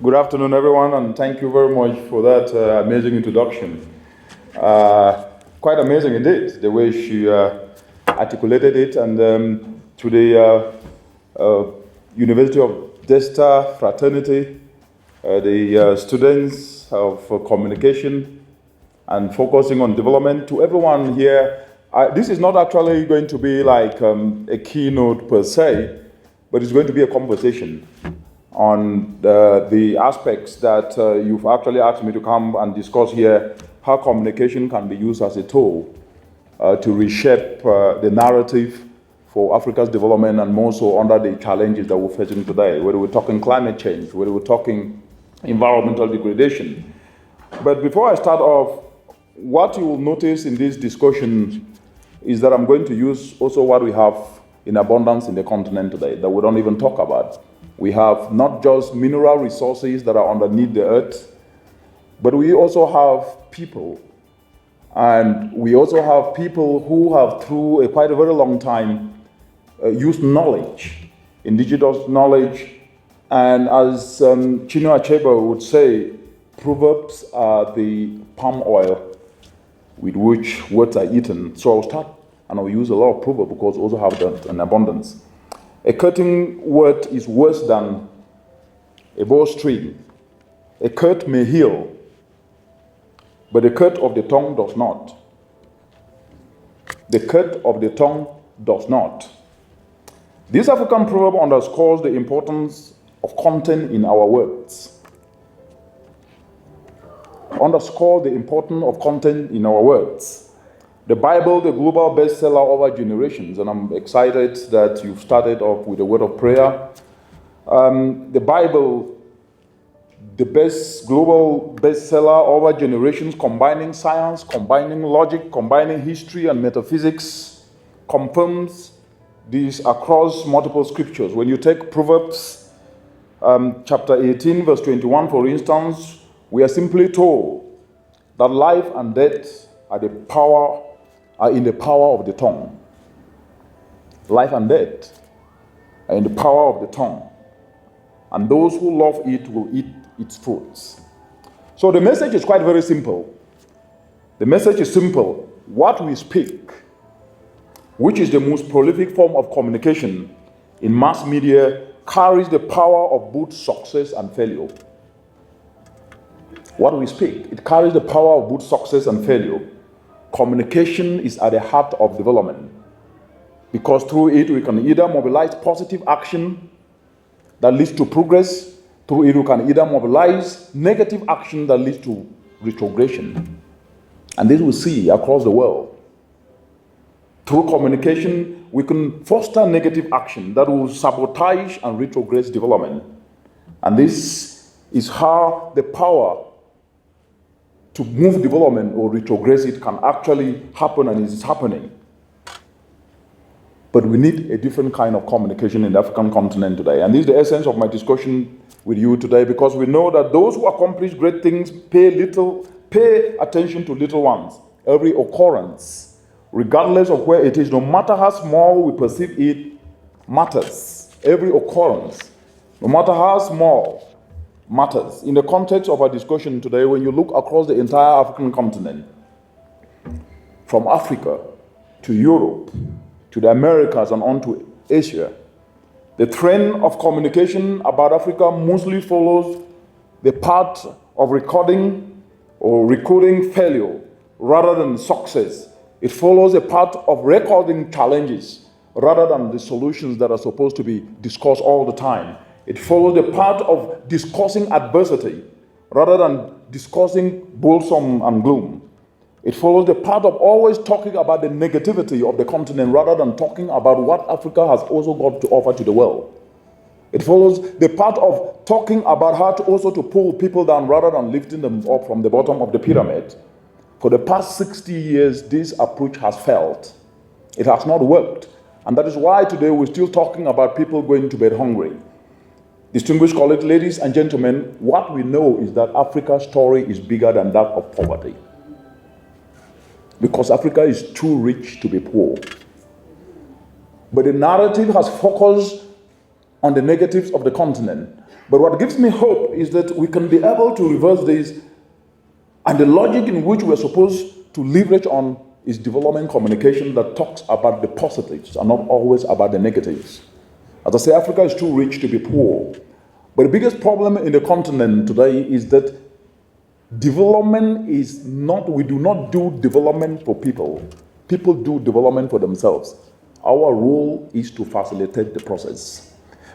Good afternoon, everyone, and thank you very much for that amazing introduction. Quite amazing indeed, the way she articulated it. And to the University of Desta Fraternity, the students of communication and focusing on development, to everyone here, this is not actually going to be like a keynote per se, but it's going to be a conversation on the aspects that you've actually asked me to come and discuss here, how communication can be used as a tool to reshape the narrative for Africa's development, and more so under the challenges that we're facing today, whether we're talking climate change, whether we're talking environmental degradation. But before I start off, what you will notice in this discussion is that I'm going to use also what we have in abundance in the continent today that we don't even talk about. We have not just mineral resources that are underneath the earth, but we also have people. And we also have people who have, through quite a very long time, used knowledge, indigenous knowledge. And as Chinua Achebe would say, proverbs are the palm oil with which words are eaten. So I'll start and I'll use a lot of proverbs because we also have that in abundance. A cutting word is worse than a bowstring. A cut may heal, but the cut of the tongue does not. The cut of the tongue does not. This African proverb underscores the importance of content in our words. Underscore the importance of content in our words. The Bible, the global bestseller over generations, and I'm excited that you've started off with a word of prayer. The Bible, the best global bestseller over generations, combining science, combining logic, combining history and metaphysics, confirms this across multiple scriptures. When you take Proverbs chapter 18, verse 21, for instance, we are simply told that life and death are in the power of the tongue. Life and death are in the power of the tongue. And those who love it will eat its fruits. So the message is quite very simple. The message is simple. What we speak, which is the most prolific form of communication in mass media, carries the power of both success and failure. What we speak, it carries the power of both success and failure. Communication is at the heart of development because through it we can either mobilize positive action that leads to progress, through it we can either mobilize negative action that leads to retrogression. And this we see across the world. Through communication, we can foster negative action that will sabotage and retrogress development. And this is how the power to move development or retrogress it can actually happen, and is happening. But we need a different kind of communication in the African continent today. And this is the essence of my discussion with you today, because we know that those who accomplish great things pay attention to little ones. Every occurrence, regardless of where it is, no matter how small we perceive it, matters. Every occurrence, no matter how small, matters. In the context of our discussion today, when you look across the entire African continent, from Africa to Europe, to the Americas and on to Asia, the trend of communication about Africa mostly follows the path of recording failure rather than success. It follows a path of recording challenges rather than the solutions that are supposed to be discussed all the time. It follows the path of discussing adversity rather than discussing boredom and gloom. It follows the path of always talking about the negativity of the continent rather than talking about what Africa has also got to offer to the world. It follows the path of talking about how to also to pull people down rather than lifting them up from the bottom of the pyramid. For the past 60 years, this approach has failed. It has not worked. And that is why today we're still talking about people going to bed hungry. Distinguished colleagues, ladies and gentlemen, what we know is that Africa's story is bigger than that of poverty. Because Africa is too rich to be poor. But the narrative has focused on the negatives of the continent. But what gives me hope is that we can be able to reverse this, and the logic in which we're supposed to leverage on is development communication that talks about the positives and not always about the negatives. As I say, Africa is too rich to be poor. But the biggest problem in the continent today is that development is not, we do not do development for people. People do development for themselves. Our role is to facilitate the process.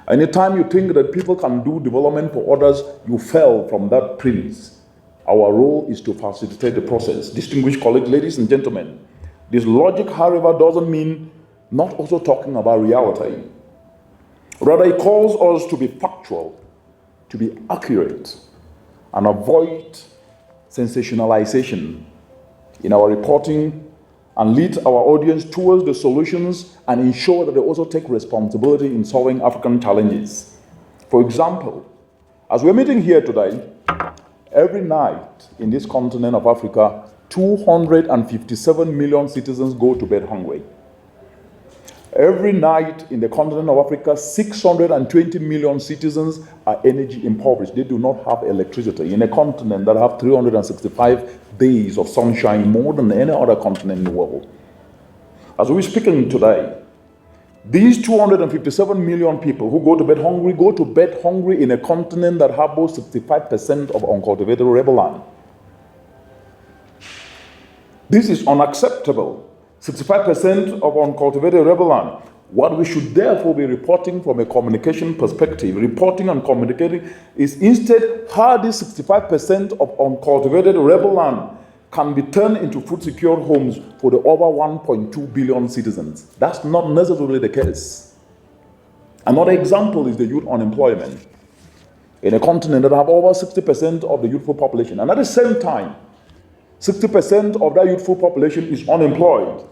Anytime you think that people can do development for others, you fell from that premise. Our role is to facilitate the process. Distinguished colleagues, ladies and gentlemen, this logic, however, doesn't mean not also talking about reality. Rather, it calls us to be factual, to be accurate, and avoid sensationalization in our reporting, and lead our audience towards the solutions and ensure that they also take responsibility in solving African challenges. For example, as we're meeting here today, every night in this continent of Africa, 257 million citizens go to bed hungry. Every night in the continent of Africa, 620 million citizens are energy impoverished. They do not have electricity. In a continent that have 365 days of sunshine, more than any other continent in the world. As we're speaking today, these 257 million people who go to bed hungry in a continent that have both 65% of uncultivated arable land. This is unacceptable. 65% of uncultivated arable land. What we should therefore be reporting from a communication perspective, reporting and communicating, is instead how this 65% of uncultivated arable land can be turned into food-secured homes for the over 1.2 billion citizens. That's not necessarily the case. Another example is the youth unemployment. In a continent that have over 60% of the youthful population, and at the same time, 60% of that youthful population is unemployed.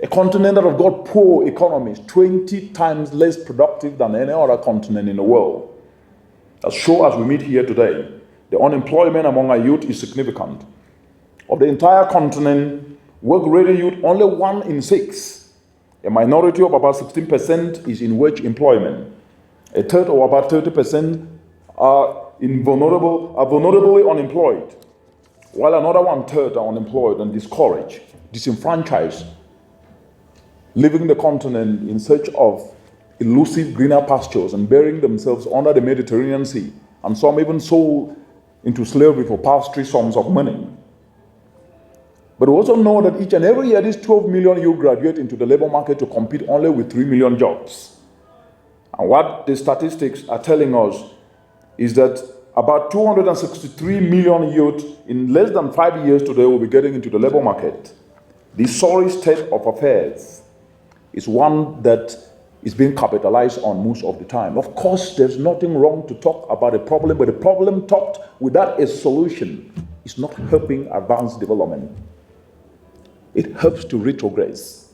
A continent that has got poor economies, 20 times less productive than any other continent in the world. As sure as we meet here today, the unemployment among our youth is significant. Of the entire continent, work-ready youth, only 1 in 6, a minority of about 16%, is in wage employment. A third, or about 30%, are vulnerably unemployed, while another 1/3 are unemployed and discouraged, disenfranchised, leaving the continent in search of elusive greener pastures and burying themselves under the Mediterranean Sea, and some even sold into slavery for paltry sums of money. But we also know that each and every year, these 12 million youth graduate into the labor market to compete only with 3 million jobs. And what the statistics are telling us is that about 263 million youth in less than 5 years today will be getting into the labor market. This sorry state of affairs is one that is being capitalized on most of the time. Of course, there's nothing wrong to talk about a problem, but the problem talked without a solution is not helping advance development. It helps to retrogress.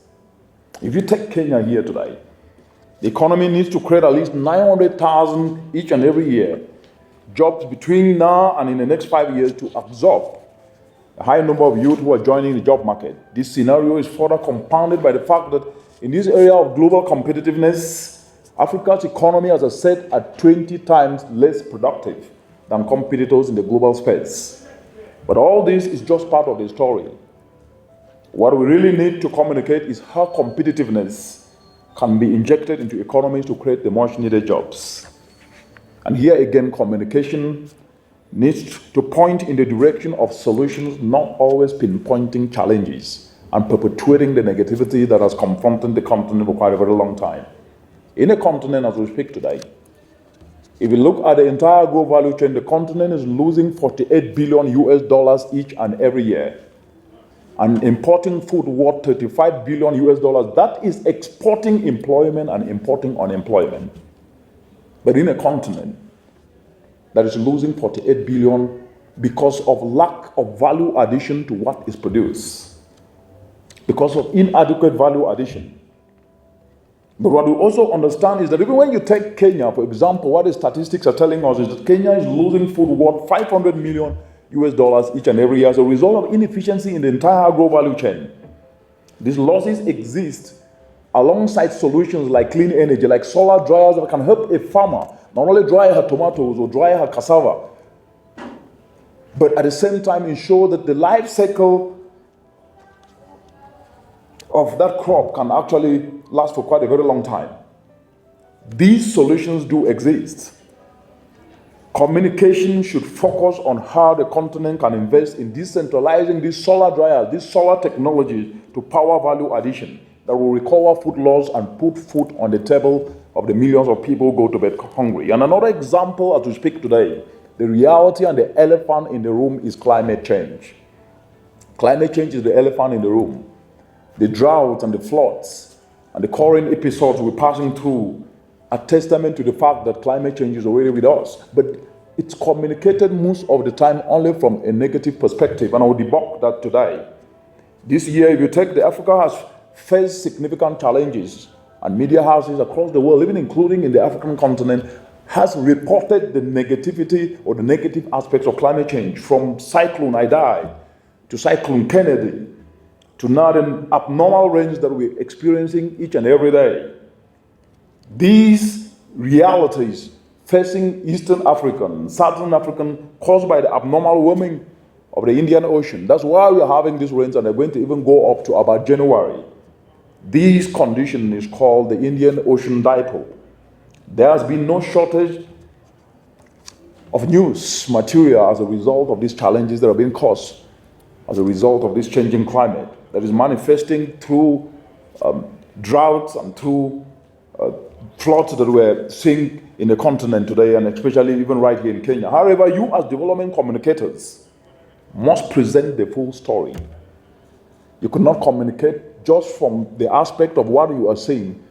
If you take Kenya here today, the economy needs to create at least 900,000 each and every year jobs between now and in the next 5 years to absorb a high number of youth who are joining the job market. This scenario is further compounded by the fact that in this area of global competitiveness, Africa's economy, as I said, are 20 times less productive than competitors in the global space. But all this is just part of the story. What we really need to communicate is how competitiveness can be injected into economies to create the much needed jobs. And here again, communication needs to point in the direction of solutions, not always pinpointing challenges and perpetuating the negativity that has confronted the continent for quite a very long time. In a continent as we speak today, if you look at the entire global value chain, the continent is losing $48 billion US each and every year, and importing food worth $35 billion US. That is exporting employment and importing unemployment. But in a continent that is losing 48 billion because of lack of value addition to what is produced, because of inadequate value addition. But what we also understand is that even when you take Kenya, for example, what the statistics are telling us is that Kenya is losing food worth $500 million US each and every year as a result of inefficiency in the entire agro value chain. These losses exist alongside solutions like clean energy, like solar dryers that can help a farmer not only dry her tomatoes or dry her cassava, but at the same time ensure that the life cycle of that crop can actually last for quite a very long time. These solutions do exist. Communication should focus on how the continent can invest in decentralizing these solar dryers, these solar technologies to power value addition that will recover food loss and put food on the table of the millions of people who go to bed hungry. And another example as we speak today, the reality and the elephant in the room is climate change. Climate change is the elephant in the room. The droughts and the floods and the current episodes we're passing through are testament to the fact that climate change is already with us. But it's communicated most of the time only from a negative perspective, and I will debunk that today. This year, if you take Africa has faced significant challenges, and media houses across the world, even including in the African continent, has reported the negativity or the negative aspects of climate change, from Cyclone Idai to Cyclone Kennedy, to now the abnormal rains that we're experiencing each and every day. These realities facing Eastern African, Southern African, caused by the abnormal warming of the Indian Ocean. That's why we're having these rains, and they're going to even go up to about January. This condition is called the Indian Ocean Dipole. There has been no shortage of news material as a result of these challenges that are being caused as a result of this changing climate that is manifesting through droughts and through floods that we're seeing in the continent today, and especially even right here in Kenya. However, you as development communicators must present the full story. You cannot communicate just from the aspect of what you are saying,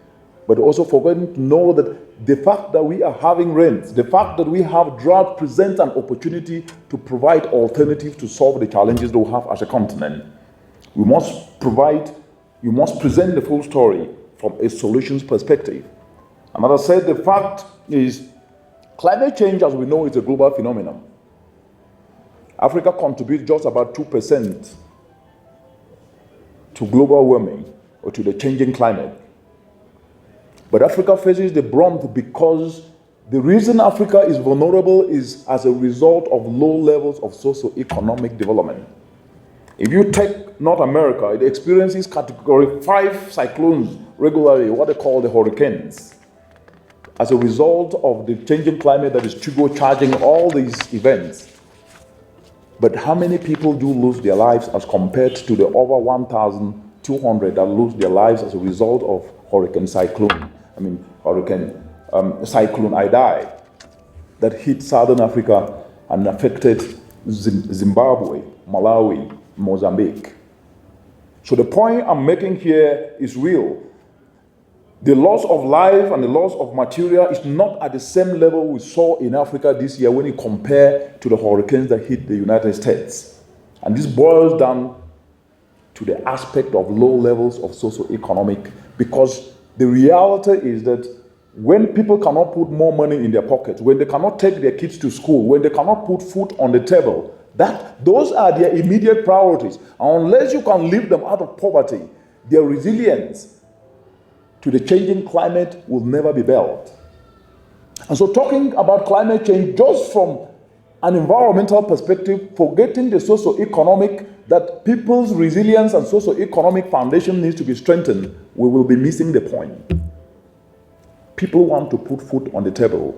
but also forgetting to know that the fact that we are having rains, the fact that we have drought presents an opportunity to provide alternatives to solve the challenges that we have as a continent. You must present the full story from a solutions perspective. And as I said, the fact is climate change, as we know, is a global phenomenon. Africa contributes just about 2% to global warming or to the changing climate. But Africa faces the brunt because the reason Africa is vulnerable is as a result of low levels of socio-economic development. If you take North America, it experiences category 5 cyclones regularly, what they call the hurricanes, as a result of the changing climate that is turbocharging all these events. But how many people do lose their lives as compared to the over 1,200 that lose their lives as a result of Cyclone Idai that hit Southern Africa and affected Zimbabwe, Malawi, Mozambique. So the point I'm making here is real. The loss of life and the loss of material is not at the same level we saw in Africa this year when you compare to the hurricanes that hit the United States. And this boils down to the aspect of low levels of socio-economic, because the reality is that when people cannot put more money in their pockets, when they cannot take their kids to school, when they cannot put food on the table, those are their immediate priorities. And unless you can lift them out of poverty, their resilience to the changing climate will never be built. And so talking about climate change just from an environmental perspective, forgetting the socio-economic, that people's resilience and socio-economic foundation needs to be strengthened, we will be missing the point. People want to put food on the table.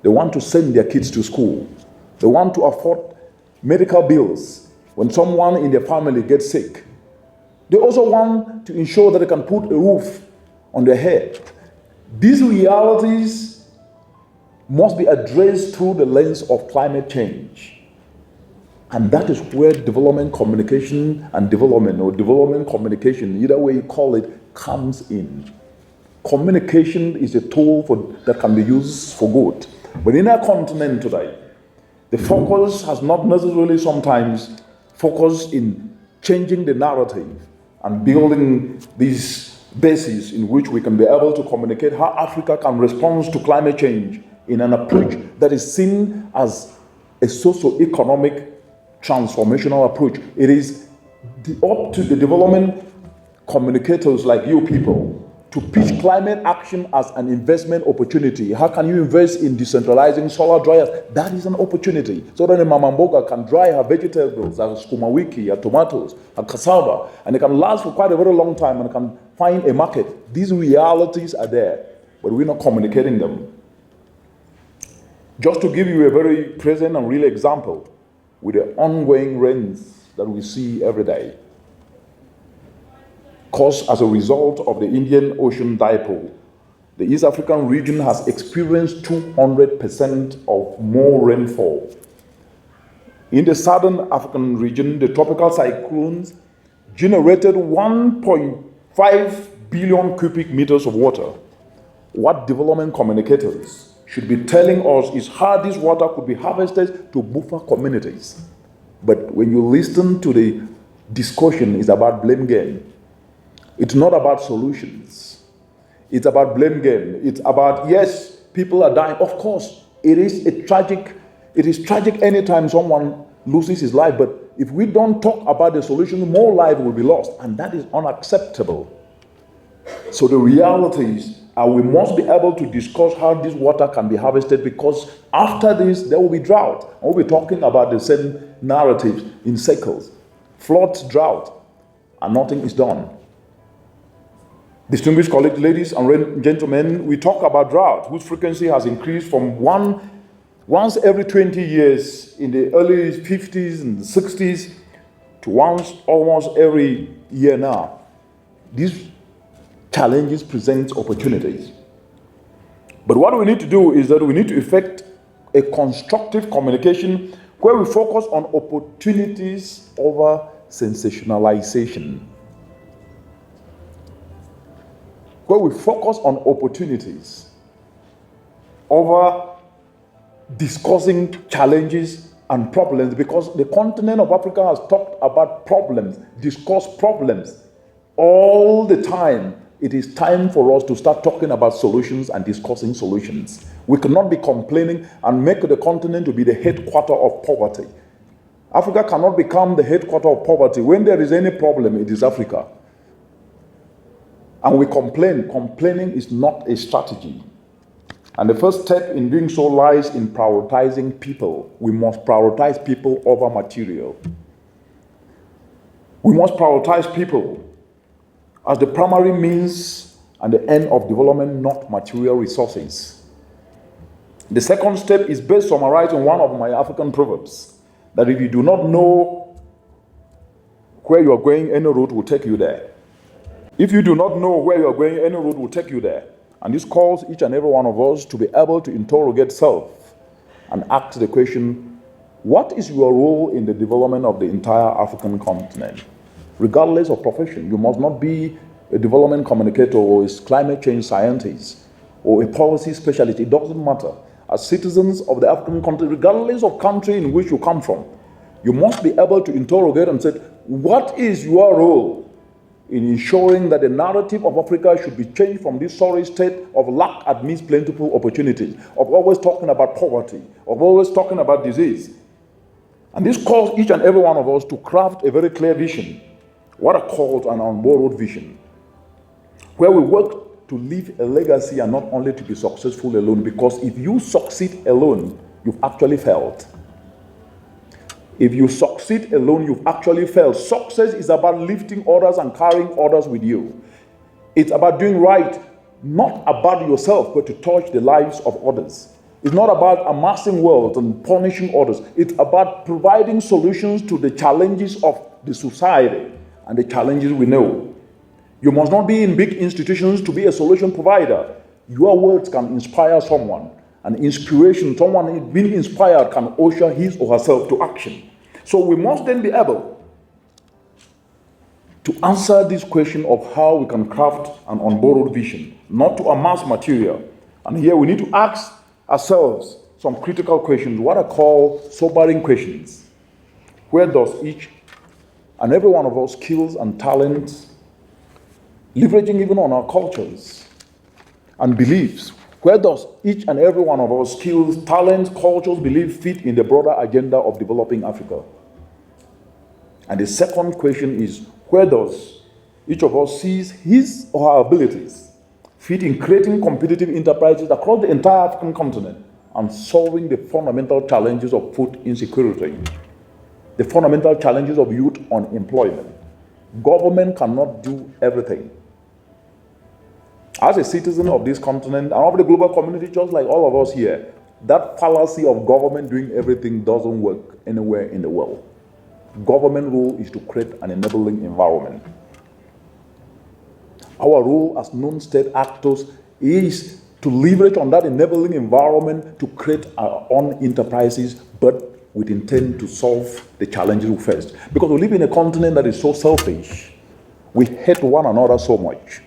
They want to send their kids to school. They want to afford medical bills when someone in their family gets sick. They also want to ensure that they can put a roof on their head. These realities must be addressed through the lens of climate change. And that is where development communication and development communication, either way you call it, comes in. Communication is a tool that can be used for good. But in our continent today, the focus has not necessarily sometimes focused in changing the narrative and building these bases in which we can be able to communicate how Africa can respond to climate change in an approach that is seen as a socio-economic transformational approach. It is up to the development communicators like you people to pitch climate action as an investment opportunity. How can you invest in decentralizing solar dryers? That is an opportunity. So that a Mamamboga can dry her vegetables, her skuma wiki, her tomatoes, her cassava, and it can last for quite a very long time and can find a market. These realities are there, but we're not communicating them. Just to give you a very present and real example, with the ongoing rains that we see every day, caused as a result of the Indian Ocean dipole, the East African region has experienced 200% of more rainfall. In the southern African region, the tropical cyclones generated 1.5 billion cubic meters of water. What development communicators should be telling us is how this water could be harvested to buffer communities. But when you listen to the discussion, it's about blame game. It's not about solutions. It's about blame game. It's about, yes, people are dying. Of course, it is tragic anytime someone loses his life. But if we don't talk about the solution, more lives will be lost. And that is unacceptable. So the realities are we must be able to discuss how this water can be harvested, because after this, there will be drought. And we'll be talking about the same narratives in cycles. Flood, drought, and nothing is done. Distinguished colleagues, ladies and gentlemen, we talk about drought, whose frequency has increased from once every 20 years in the early 50s and the 60s to once almost every year now. These challenges present opportunities. But what we need to do is that we need to effect a constructive communication where we focus on opportunities over sensationalization. Where we focus on opportunities over discussing challenges and problems, because the continent of Africa has talked about problems, discussed problems all the time. It is time for us to start talking about solutions and discussing solutions. We cannot be complaining and make the continent to be the headquarters of poverty. Africa cannot become the headquarters of poverty. When there is any problem, it is Africa. And we complain. Complaining is not a strategy. And the first step in doing so lies in prioritizing people. We must prioritize people over material. We must prioritize people as the primary means and the end of development, not material resources. The second step is best summarized in one of my African proverbs, that if you do not know where you are going, any road will take you there. If you do not know where you are going, any road will take you there. And this calls each and every one of us to be able to interrogate self and ask the question, what is your role in the development of the entire African continent? Regardless of profession, you must not be a development communicator or a climate change scientist or a policy specialist. It doesn't matter. As citizens of the African continent, regardless of country in which you come from, you must be able to interrogate and say, what is your role in ensuring that the narrative of Africa should be changed from this sorry state of lack amidst plentiful opportunities, of always talking about poverty, of always talking about disease. And this calls each and every one of us to craft a very clear vision, what I call an unborrowed vision, where we work to leave a legacy and not only to be successful alone, because if you succeed alone, you've actually failed. If you succeed alone, you've actually failed. Success is about lifting others and carrying others with you. It's about doing right, not about yourself, but to touch the lives of others. It's not about amassing wealth and punishing others. It's about providing solutions to the challenges of the society and the challenges we know. You must not be in big institutions to be a solution provider. Your words can inspire someone. And inspiration, someone being inspired can usher his or herself to action. So we must then be able to answer this question of how we can craft an unborrowed vision, not to amass material. And here we need to ask ourselves some critical questions, what I call sobering questions. Where does each and every one of our skills and talents, leveraging even on our cultures and beliefs, where does each and every one of our skills, talents, cultures, beliefs fit in the broader agenda of developing Africa? And the second question is, where does each of us sees his or her abilities fit in creating competitive enterprises across the entire African continent and solving the fundamental challenges of food insecurity, the fundamental challenges of youth unemployment. Government cannot do everything. As a citizen of this continent and of the global community, just like all of us here, that fallacy of government doing everything doesn't work anywhere in the world. Government role is to create an enabling environment. Our role as non-state actors is to leverage on that enabling environment to create our own enterprises, but with intent to solve the challenges we face. Because we live in a continent that is so selfish. We hate one another so much.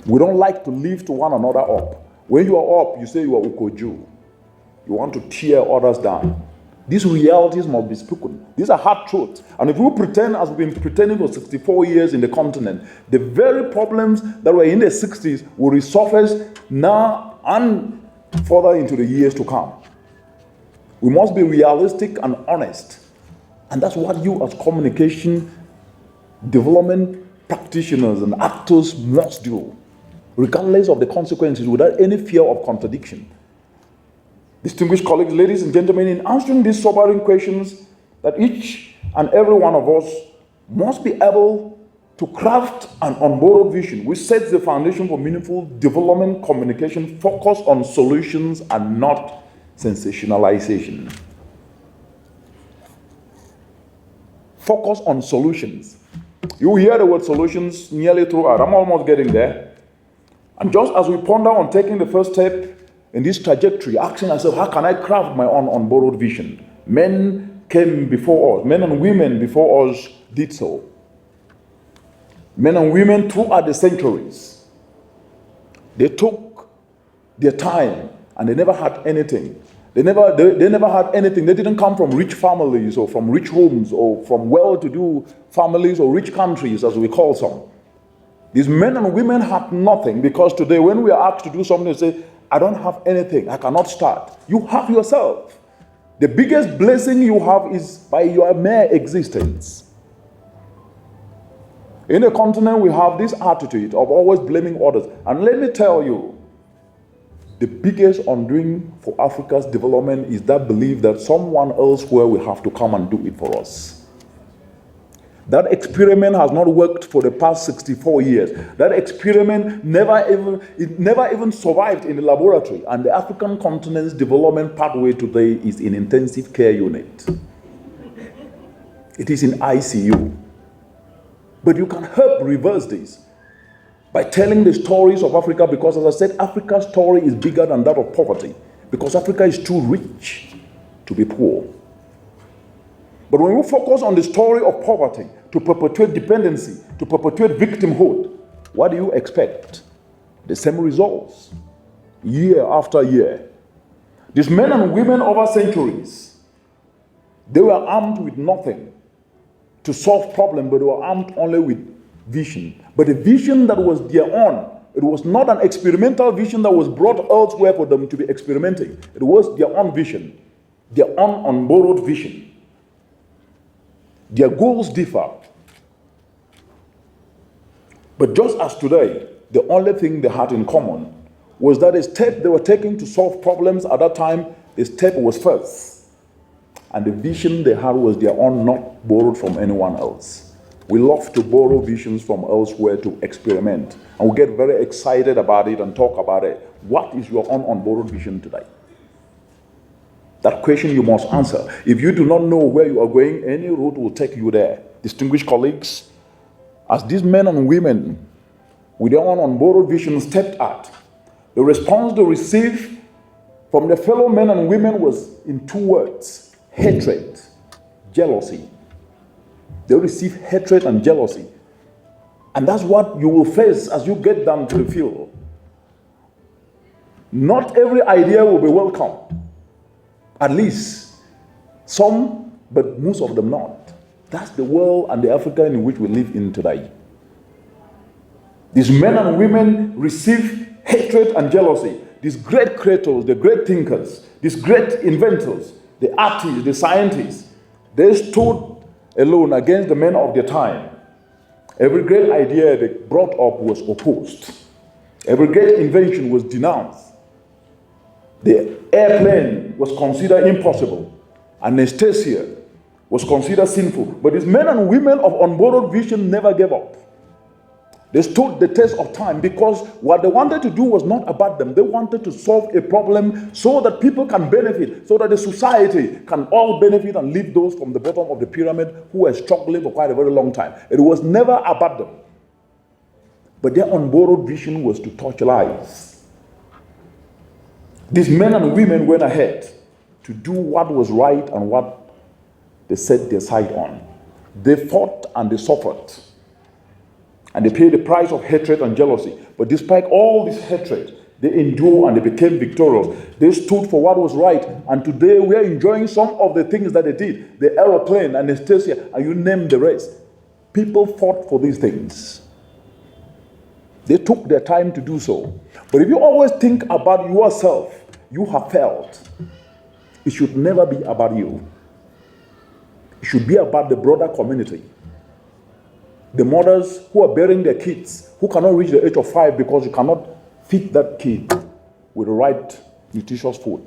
We don't like to lift one another up. When you are up, you say you are Ukoju. You want to tear others down. These realities must be spoken. These are hard truths. And if we pretend, as we've been pretending for 64 years in the continent, the very problems that were in the 60s will resurface now and further into the years to come. We must be realistic and honest. And that's what you as communication development practitioners and actors must do, regardless of the consequences, without any fear of contradiction. Distinguished colleagues, ladies and gentlemen, in answering these sobering questions that each and every one of us must be able to craft an unborrowed vision which sets the foundation for meaningful development communication focused on solutions and not sensationalization. Focus on solutions. You hear the word solutions nearly throughout. I'm almost getting there. And just as we ponder on taking the first step in this trajectory, asking ourselves, how can I craft my own unborrowed vision? Men came before us. Men and women before us did so. Men and women throughout the centuries. They took their time and they never had anything. They never had anything. They didn't come from rich families or from rich homes or from well-to-do families or rich countries, as we call some. These men and women had nothing, because today when we are asked to do something, they say, I don't have anything, I cannot start. You have yourself. The biggest blessing you have is by your mere existence. In a continent, we have this attitude of always blaming others. And let me tell you, the biggest undoing for Africa's development is that belief that someone elsewhere will have to come and do it for us. That experiment has not worked for the past 64 years. That experiment never even survived in the laboratory. And the African continent's development pathway today is in intensive care unit. It is in ICU. But you can help reverse this by telling the stories of Africa, because as I said, Africa's story is bigger than that of poverty, because Africa is too rich to be poor. But when we focus on the story of poverty, to perpetuate dependency, to perpetuate victimhood, what do you expect? The same results, year after year. These men and women over centuries, they were armed with nothing to solve problems, but they were armed only with vision. But a vision that was their own. It was not an experimental vision that was brought elsewhere for them to be experimenting. It was their own vision, their own unborrowed vision. Their goals differ. But just as today, the only thing they had in common was that a step they were taking to solve problems at that time, the step was first. And the vision they had was their own, not borrowed from anyone else. We love to borrow visions from elsewhere to experiment. And we get very excited about it and talk about it. What is your own unborrowed vision today? That question you must answer. If you do not know where you are going, any route will take you there. Distinguished colleagues, as these men and women with their own unborrowed vision stepped out, the response they received from their fellow men and women was in two words: hatred, jealousy. They receive hatred and jealousy. And that's what you will face as you get down to the field. Not every idea will be welcome. At least some, but most of them not. That's the world and the Africa in which we live in today. These men and women receive hatred and jealousy. These great creators, the great thinkers, these great inventors, the artists, the scientists, they stood alone against the men of their time. Every great idea they brought up was opposed. Every great invention was denounced. The airplane was considered impossible. Anesthesia was considered sinful. But these men and women of unborrowed vision never gave up. They stood the test of time because what they wanted to do was not about them. They wanted to solve a problem so that people can benefit, so that the society can all benefit and leave those from the bottom of the pyramid who were struggling for quite a very long time. It was never about them. But their unborrowed vision was to touch lives. These men and women went ahead to do what was right and what they set their sight on. They fought and they suffered. And they paid the price of hatred and jealousy. But despite all this hatred, they endured and they became victorious. They stood for what was right. And today we are enjoying some of the things that they did. The aeroplane, anesthesia, and you name the rest. People fought for these things. They took their time to do so. But if you always think about yourself, you have failed. It should never be about you. It should be about the broader community. The mothers who are bearing their kids, who cannot reach the age of 5 because you cannot feed that kid with the right nutritious food.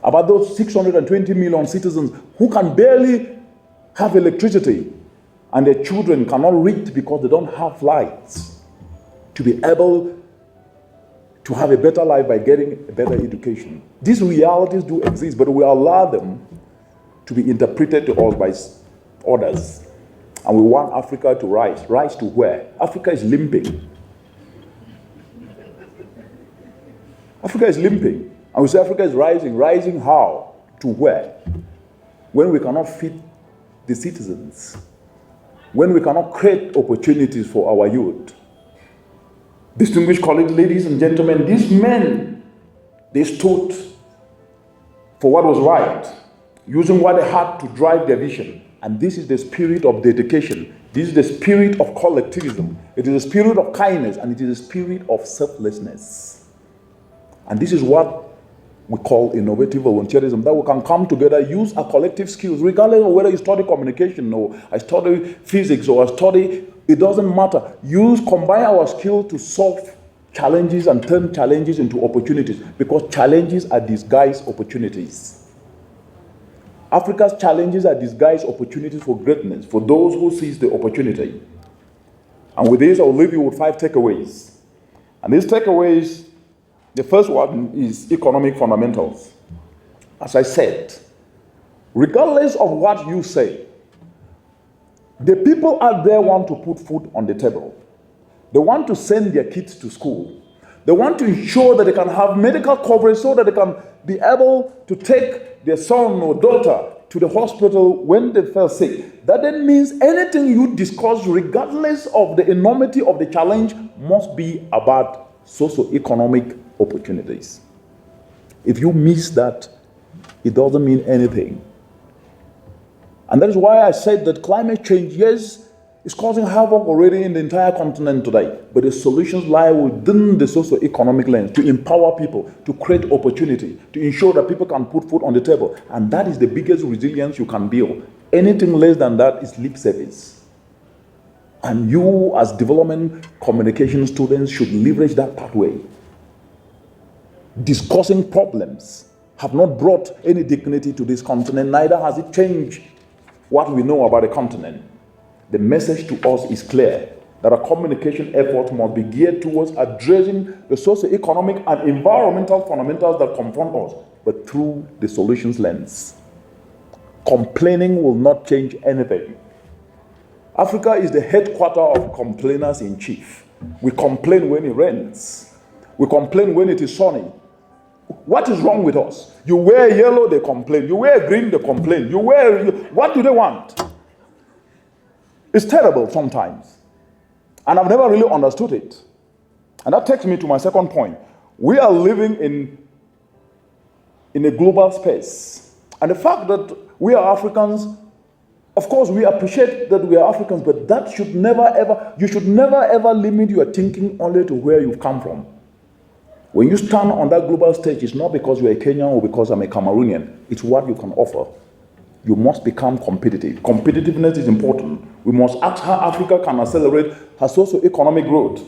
About those 620 million citizens who can barely have electricity and their children cannot read because they don't have lights to be able to have a better life by getting a better education. These realities do exist, but we allow them to be interpreted to us by others. And we want Africa to rise. Rise to where? Africa is limping. Africa is limping. And we say Africa is rising. Rising how? To where? When we cannot feed the citizens. When we cannot create opportunities for our youth. Distinguished colleagues, ladies and gentlemen, these men, they stood for what was right, using what they had to drive their vision. And this is the spirit of dedication. This is the spirit of collectivism. It is the spirit of kindness, and it is the spirit of selflessness. And this is what we call innovative volunteerism, that we can come together, use our collective skills, regardless of whether you study communication or I study physics or I study, it doesn't matter. Combine our skills to solve challenges and turn challenges into opportunities, because challenges are disguised opportunities. Africa's challenges are disguised opportunities for greatness, for those who seize the opportunity. And with this, I'll leave you with 5 takeaways. And these takeaways, the first one is economic fundamentals. As I said, regardless of what you say, the people out there want to put food on the table. They want to send their kids to school. They want to ensure that they can have medical coverage so that they can be able to take their son or daughter to the hospital when they fell sick. That then means anything you discuss, regardless of the enormity of the challenge, must be about socio-economic opportunities. If you miss that, it doesn't mean anything. And that is why I said that climate change, yes, is causing havoc already in the entire continent today. But the solutions lie within the socio-economic lens, to empower people, to create opportunity, to ensure that people can put food on the table. And that is the biggest resilience you can build. Anything less than that is lip service. And you, as development communication students, should leverage that pathway. Discussing problems have not brought any dignity to this continent, neither has it changed what we know about the continent. The message to us is clear, that our communication efforts must be geared towards addressing the socio-economic and environmental fundamentals that confront us, but through the solutions lens. Complaining will not change anything. Africa is the headquarters of complainers in chief. We complain when it rains. We complain when it is sunny. What is wrong with us? You wear yellow, they complain. You wear green, they complain. What do they want? It's terrible sometimes. And I've never really understood it. And that takes me to my second point. We are living in a global space. And the fact that we are Africans, of course, we appreciate that we are Africans, but that you should never ever limit your thinking only to where you've come from. When you stand on that global stage, it's not because you're a Kenyan or because I'm a Cameroonian. It's what you can offer. You must become competitive. Competitiveness is important. We must ask how Africa can accelerate her socio-economic growth.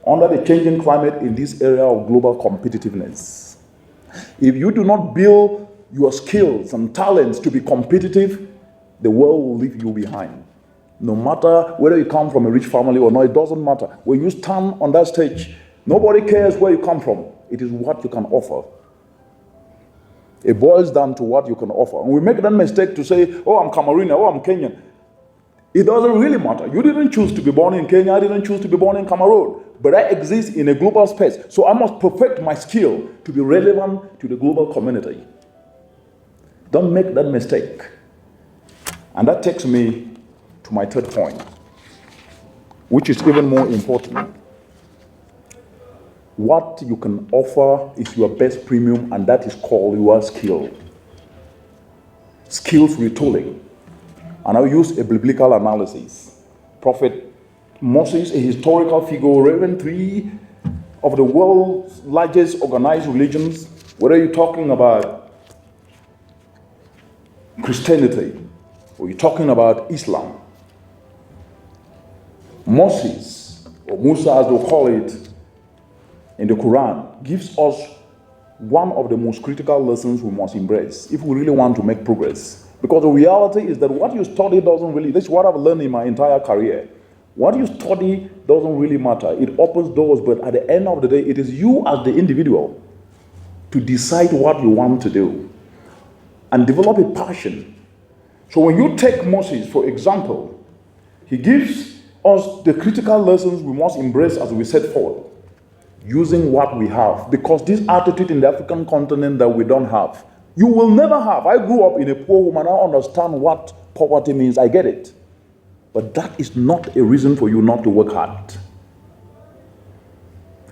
under the changing climate in this area of global competitiveness. If you do not build your skills and talents to be competitive, the world will leave you behind. No matter whether you come from a rich family or not, it doesn't matter. When you stand on that stage, nobody cares where you come from. It is what you can offer. It boils down to what you can offer. And we make that mistake to say, oh, I'm Cameroonian, oh, I'm Kenyan. It doesn't really matter. You didn't choose to be born in Kenya, I didn't choose to be born in Cameroon. But I exist in a global space. So I must perfect my skill to be relevant to the global community. Don't make that mistake. And that takes me to my third point, which is even more important. What you can offer is your best premium, and that is called your skill. Skills retooling. And I'll use a biblical analysis. Prophet Moses, a historical figure, reigning three of the world's largest organized religions, whether you're talking about Christianity or you're talking about Islam. Moses, or Musa as they call it in the Quran, gives us one of the most critical lessons we must embrace if we really want to make progress. Because the reality is that what you study doesn't really, this is what I've learned in my entire career. What you study doesn't really matter. It opens doors, but at the end of the day, it is you as the individual to decide what you want to do and develop a passion. So when you take Moses, for example, he gives us the critical lessons we must embrace as we set forward, using what we have. Because this attitude in the African continent that we don't have, you will never have. I grew up in a poor home and I understand what poverty means. I get it. But that is not a reason for you not to work hard.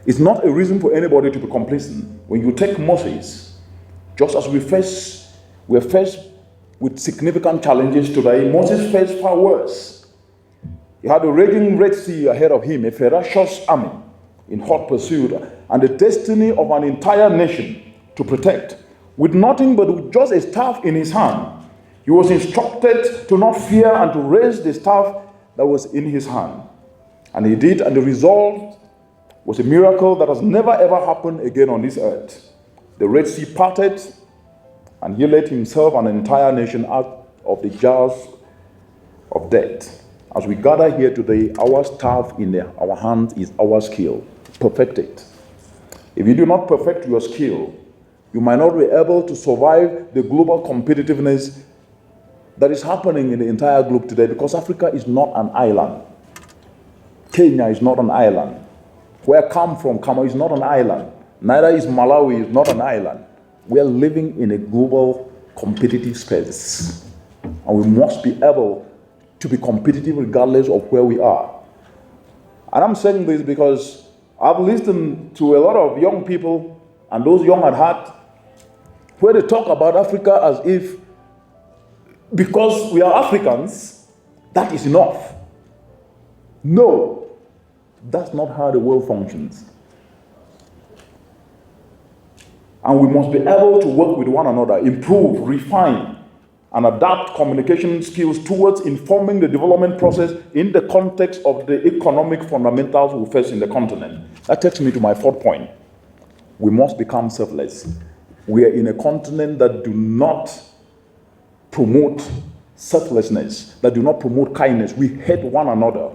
It's not a reason for anybody to be complacent. When you take Moses, just as we're faced with significant challenges today, Moses faced far worse. He had a raging Red Sea ahead of him, a ferocious army in hot pursuit, and the destiny of an entire nation to protect. With nothing but with just a staff in his hand, he was instructed to not fear and to raise the staff that was in his hand. And he did, and the result was a miracle that has never ever happened again on this earth. The Red Sea parted, and he led himself and an entire nation out of the jaws of death. As we gather here today, our staff in our hands is our skill. Perfect it. If you do not perfect your skill, you might not be able to survive the global competitiveness that is happening in the entire globe today, because Africa is not an island. Kenya is not an island. Where I come from, Cameroon is not an island. Neither is Malawi, is not an island. We are living in a global competitive space. And we must be able to be competitive regardless of where we are. And I'm saying this because I've listened to a lot of young people, and those young at heart, where they talk about Africa as if because we are Africans, that is enough. No, that's not how the world functions. And we must be able to work with one another, improve, refine, and adapt communication skills towards informing the development process in the context of the economic fundamentals we face in the continent. That takes me to my fourth point. We must become selfless. We are in a continent that do not promote selflessness, that do not promote kindness. We hate one another.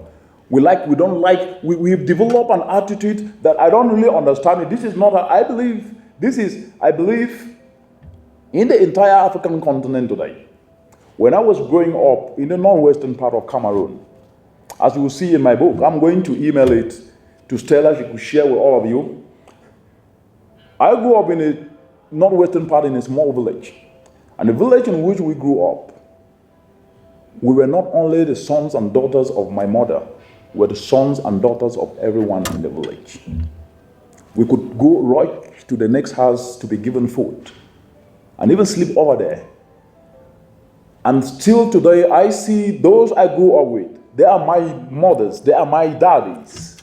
We've developed an attitude that I don't really understand it. This is not, I believe in the entire African continent today. When I was growing up in the northwestern part of Cameroon, as you will see in my book, I'm going to email it to Stella, she could share with all of you. I grew up in a northwestern part in a small village. And the village in which we grew up, we were not only the sons and daughters of my mother, we were the sons and daughters of everyone in the village. We could go right to the next house to be given food and even sleep over there. And still today, I see those I grew up with. They are my mothers, they are my daddies.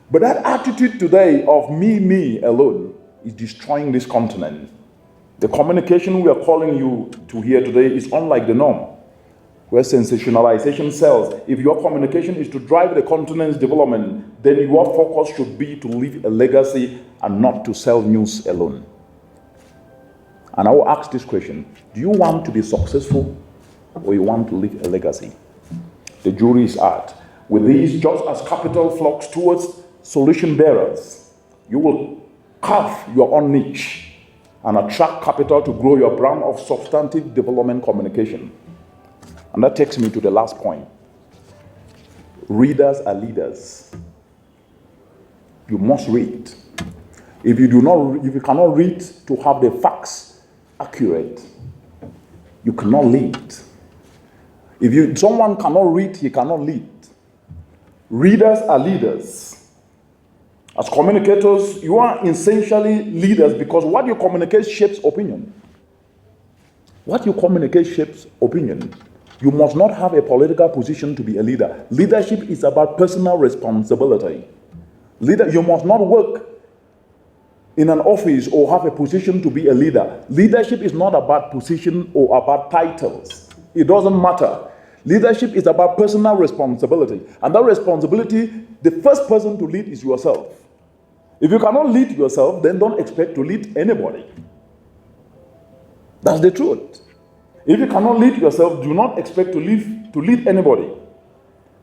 But that attitude today of me alone is destroying this continent. The communication we are calling you to here today is unlike the norm. where sensationalization sells. If your communication is to drive the continent's development, then your focus should be to leave a legacy and not to sell news alone. And I will ask this question: do you want to be successful, or you want to leave a legacy? The jury is out. With these, just as capital flocks towards solution bearers, you will carve your own niche and attract capital to grow your brand of substantive development communication. And that takes me to the last point. Readers are leaders. You must read. If you cannot read to have the facts accurate, you cannot lead. If someone cannot read, he cannot lead. Readers are leaders. As communicators, you are essentially leaders because what you communicate shapes opinion. What you communicate shapes opinion. You must not have a political position to be a leader. Leadership is about personal responsibility. You must not work in an office or have a position to be a leader. Leadership is not about position or about titles. It doesn't matter. Leadership is about personal responsibility. And that responsibility, the first person to lead is yourself. If you cannot lead yourself, then don't expect to lead anybody. That's the truth. If you cannot lead yourself, do not expect to lead anybody.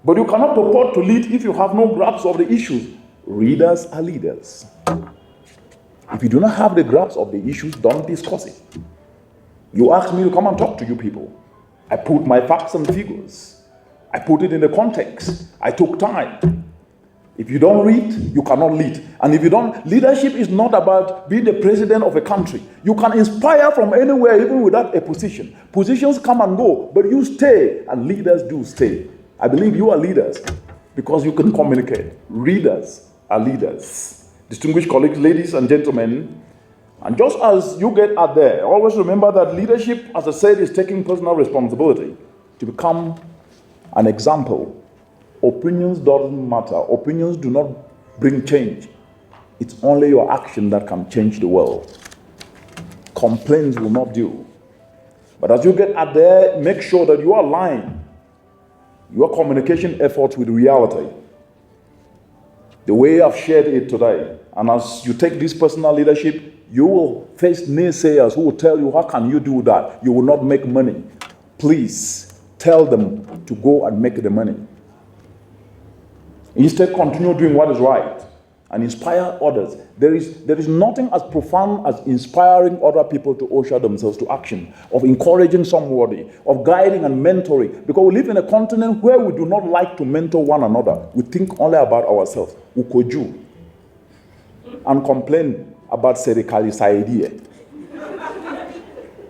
But you cannot purport to lead if you have no grasp of the issues. Readers are leaders. If you do not have the grasp of the issues, don't discuss it. You ask me to come and talk to you people. I put my facts and figures. I put it in the context. I took time. If you don't read, you cannot lead. And if you don't, leadership is not about being the president of a country. You can inspire from anywhere, even without a position. Positions come and go, but you stay, and leaders do stay. I believe you are leaders because you can communicate. Readers are leaders. Distinguished colleagues, ladies and gentlemen, and just as you get out there, always remember that leadership, as I said, is taking personal responsibility to become an example. Opinions don't matter. Opinions do not bring change. It's only your action that can change the world. Complaints will not do. But as you get out there, make sure that you align your communication efforts with reality. The way I've shared it today. And as you take this personal leadership, you will face naysayers who will tell you, how can you do that? You will not make money. Please tell them to go and make the money. Instead, continue doing what is right and inspire others. There is nothing as profound as inspiring other people to usher themselves to action, of encouraging somebody, of guiding and mentoring. Because we live in a continent where we do not like to mentor one another. We think only about ourselves. Ukoju. And complain about sericalicidea.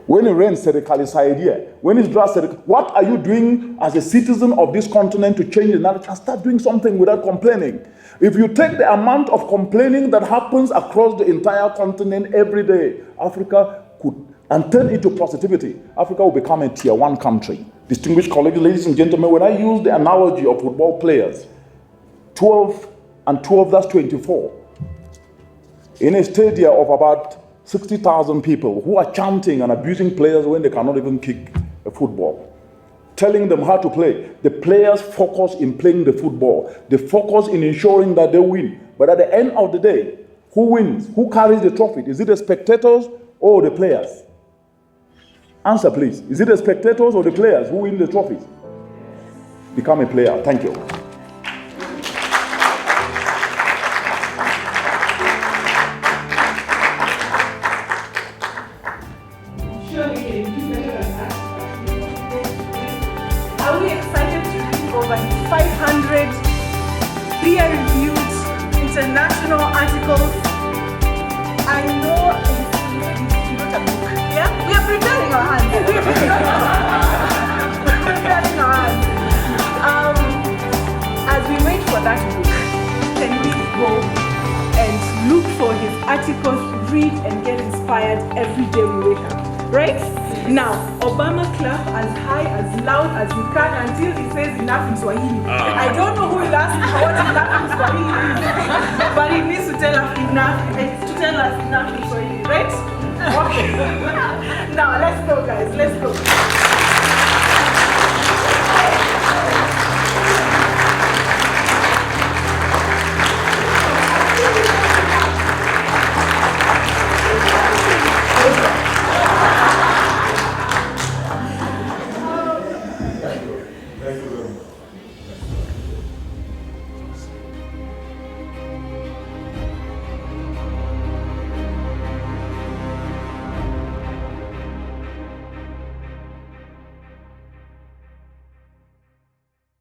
When it rains, sericalicidea. When it's dry, what are you doing as a citizen of this continent to change the narrative and start doing something without complaining? If you take the amount of complaining that happens across the entire continent every day, Africa could, and turn into positivity, Africa will become a tier 1 country. Distinguished colleagues, ladies and gentlemen, when I use the analogy of football players, 12 and 12, that's 24. In a stadium of about 60,000 people who are chanting and abusing players when they cannot even kick a football, telling them how to play. The players focus in playing the football. They focus in ensuring that they win. But at the end of the day, who wins? Who carries the trophy? Is it the spectators or the players? Answer, please. Is it the spectators or the players who win the trophies? Become a player. Thank you. Are we excited to read over 500 peer-reviewed international articles? I know you wrote a book. Yeah, we are preparing our hands. Preparing our hands. As we wait for that book, can we go and look for his articles, read and get inspired every day we wake up? Right? Now, Obama clap as high, as loud as he can until he says enough in Swahili. I don't know who will ask what enough in Swahili is, but he needs to tell us enough in